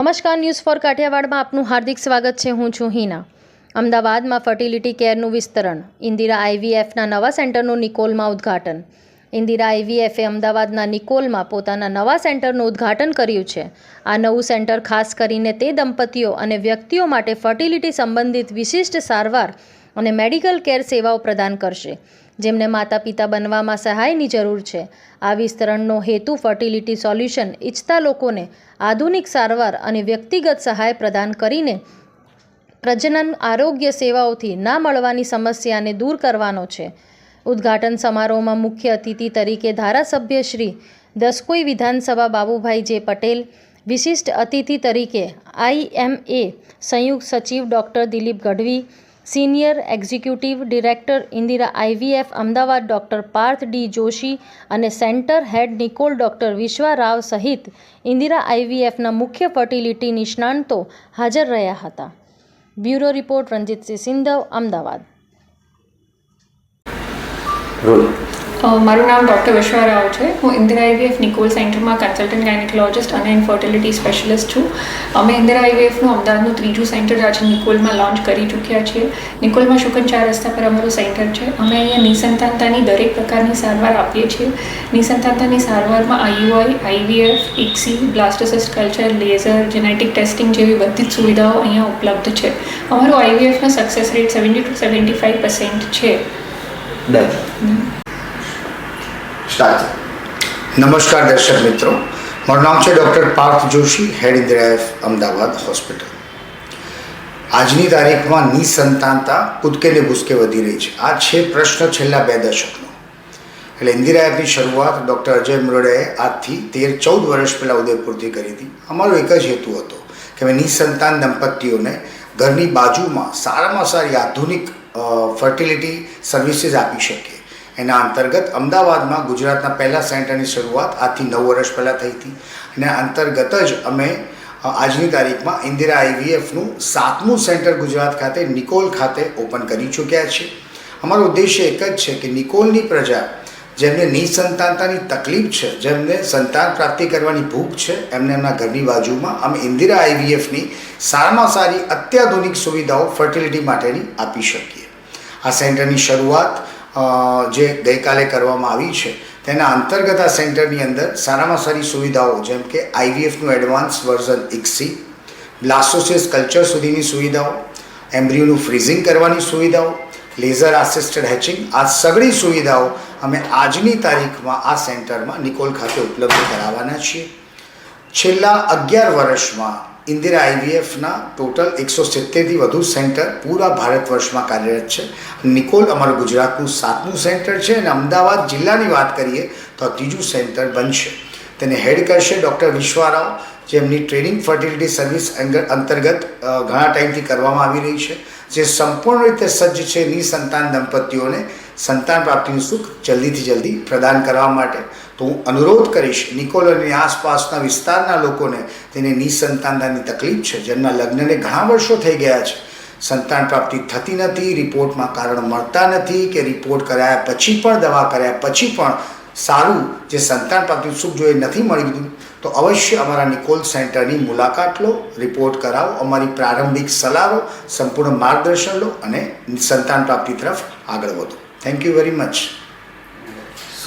નમસ્કાર, news for કાઠિયાવાડમાં આપનું હાર્દિક સ્વાગત છે. હું છું હિના. અમદાવાદમાં ફર્ટિલિટી કેરનું વિસ્તરણ. ઇન્દિરા આઈવીએફના નવા સેન્ટરનું નિકોલમાં ઉદ્ઘાટન. ઇન્દિરા આઈવીએફે અમદાવાદના નિકોલમાં પોતાના નવા સેન્ટરનું ઉદ્ઘાટન કર્યું છે. આ નવું સેન્ટર ખાસ કરીને તે દંપતીઓ અને વ્યક્તિઓ માટે ફર્ટિલિટી સંબંધિત વિશિષ્ટ સારવાર અને મેડિકલ કેર સેવાઓ પ્રદાન કરશે, જેમને માતા પિતા બનવામાં સહાયની જરૂર છે. આ વિસ્તરણનો હેતુ ફર્ટિલિટી સોલ્યુશન ઇચ્છતા લોકોને આધુનિક સારવાર અને વ્યક્તિગત સહાય પ્રદાન કરીને પ્રજનન આરોગ્ય સેવાઓથી ના મળવાની સમસ્યાને દૂર કરવાનો છે. ઉદ્ઘાટન સમારોહમાં મુખ્ય અતિથિ તરીકે ધારાસભ્ય શ્રી દસકોઈ વિધાનસભા બાબુભાઈ જે પટેલ, વિશિષ્ટ અતિથિ તરીકે IMA સંયુક્ત સચિવ doctor Dilip Gadhvi, senior executive director Indira IVF Ahmedabad doctor Parth D Joshi અને centre head Nikol doctor Vishwa Rao સહિત ઇન્દિરા IVFના મુખ્ય ફર્ટિલિટી નિષ્ણાંતો હાજર રહ્યા હતા. Bureau report Ranjitsinh Sindhav, Ahmedabad. મારું નામ ડૉક્ટર વિશ્વા રાવ છે. હું ઇન્દિરા IVF નિકોલ સેન્ટરમાં કન્સલ્ટન્ટ ગાયનેકોલોજિસ્ટ અને ઇન્ફર્ટિલિટી સ્પેશિલિસ્ટ છું. અમે ઇન્દિરા IVFનું અમદાવાદનું ત્રીજું સેન્ટર આજે નિકોલમાં લોન્ચ કરી ચૂક્યા છીએ. નિકોલમાં શુકન 4 રસ્તા પર અમારું સેન્ટર છે. અમે અહીંયા નિસંતાનતાની દરેક પ્રકારની સારવાર આપીએ છીએ. નિસંતાનતાની સારવારમાં IUI, IVF, ICSI, blastocyst culture, laser, genetic testing જેવી બધી જ સુવિધાઓ અહીંયા ઉપલબ્ધ છે. અમારું IVFનો સક્સેસ રેટ 70 to 75% છે. નમસ્કાર દર્શક મિત્રો, મારું નામ છે ડૉક્ટર પાર્થ જોશી, હેડ ઇન્દિરા IVF અમદાવાદ હોસ્પિટલ. આજની તારીખમાં નિસંતાનતા કૂદકે ને ભૂસકે વધી રહી છે. આ છે પ્રશ્ન છેલ્લા 2 દશકનો. એટલે ઇન્દિરા IVFની શરૂઆત ડૉક્ટર અજય મુરડેએ આજથી 13-14 વર્ષ પહેલાં ઉદયપુરથી કરી હતી. અમારો એક જ હેતુ હતો કે અમે નિસંતાન દંપતીઓને ઘરની બાજુમાં સારામાં સારી આધુનિક ફર્ટિલિટી સર્વિસીસ આપી શકીએ. એના અંતર્ગત અમદાવાદમાં ગુજરાતના પહેલા સેન્ટરની શરૂઆત આજથી 9 વર્ષ પહેલાં થઈ હતી. અને અંતર્ગત જ અમે આજની તારીખમાં ઇન્દિરા IVFનું 7મું સેન્ટર ગુજરાત ખાતે નિકોલ ખાતે ઓપન કરી ચૂક્યા છીએ. અમારો ઉદ્દેશ્ય એક જ છે કે નિકોલની પ્રજા, જેમને નિસંતાનતાની તકલીફ છે, જેમને સંતાન પ્રાપ્તિ કરવાની ભૂખ છે, એમને એમના ઘરની બાજુમાં અમે ઇન્દિરા IVFની સારામાં સારી અત્યાધુનિક સુવિધાઓ ફર્ટિલિટી માટેની આપી શકીએ. આ સેન્ટરની શરૂઆત જે ગઈકાલે કરવામાં આવી છે તેના અંતર્ગત આ સેન્ટરની અંદર સારામાં સારી સુવિધાઓ જેમ કે IVFનું advance version ICSI, blastocyst culture સુધીની સુવિધાઓ, એમ્બ્રિયોનું ફ્રીઝિંગ કરવાની સુવિધાઓ, લેઝર આસિસ્ટેડ હેચિંગ, આ સગળી સુવિધાઓ અમે આજની તારીખમાં આ સેન્ટરમાં નિકોલ ખાતે ઉપલબ્ધ કરાવવાના છીએ. છેલ્લા 11 વર્ષમાં ઇન્દિરા IVFના ટોટલ 170થી વધુ સેન્ટર પૂરા ભારત વર્ષમાં કાર્યરત છે. નિકોલ અમારું ગુજરાતનું 7મું સેન્ટર છે અને અમદાવાદ જિલ્લાની વાત કરીએ તો આ 3જું સેન્ટર બનશે. તેને હેડ કરશે ડૉક્ટર વિશ્વા રાવ, જેમની ટ્રેનિંગ ફર્ટિલિટી સર્વિસ અંતર્ગત ઘણા ટાઈમથી કરવામાં આવી રહી છે, જે સંપૂર્ણ રીતે સજ્જ છે નિસંતાન દંપતીઓને સંતાન પ્રાપ્તિનું સુખ જલ્દીથી જલ્દી પ્રદાન કરવા માટે. તો હું અનુરોધ કરીશ નિકોલ અને આસપાસના વિસ્તારના લોકોને, તેને નિસંતાનતાની તકલીફ છે, જેમના લગ્નને ઘણા વર્ષો થઈ ગયા છે, સંતાન પ્રાપ્તિ થતી નથી, રિપોર્ટમાં કારણ મળતા નથી, કે રિપોર્ટ કરાયા પછી પણ, દવા કર્યા પછી પણ સારું જે સંતાન પ્રાપ્તિનું સુખ જો એ નથી મળ્યું, તો અવશ્ય અમારા નિકોલ સેન્ટરની મુલાકાત લો, રિપોર્ટ કરાવો, અમારી પ્રારંભિક સલાહ લો, સંપૂર્ણ માર્ગદર્શન લો અને સંતાન પ્રાપ્તિ તરફ આગળ વધો. Thank you very much.